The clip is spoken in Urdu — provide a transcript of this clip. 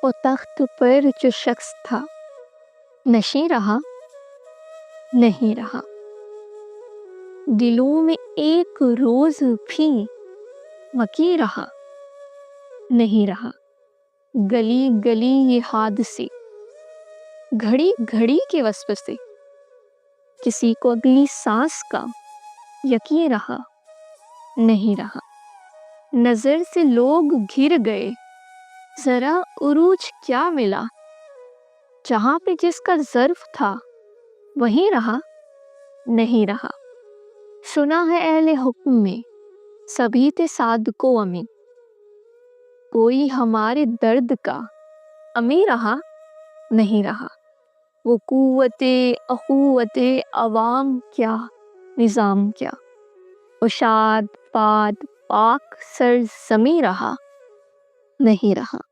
وہ تخت پر جو شخص تھا، نشیں رہا، نہیں رہا۔ دلوں میں ایک روز بھی مکی رہا، نہیں رہا۔ گلی گلی یہ حادثے، گھڑی گھڑی کے وسوسے، کسی کو اگلی سانس کا یقین رہا، نہیں رہا۔ نظر سے لوگ گھر گئے، ذرا عروج کیا ملا؟ جہاں پہ جس کا ظرف تھا وہیں رہا، نہیں رہا۔ سنا ہے اہل حکم میں سبھی تھے صادق و امین، کوئی ہمارے درد کا امیر رہا، نہیں رہا۔ وہ قوت اخوت عوام کیا، نظام کیا، وہ شاد باد پاک سرزمیں رہا، نہیں رہا۔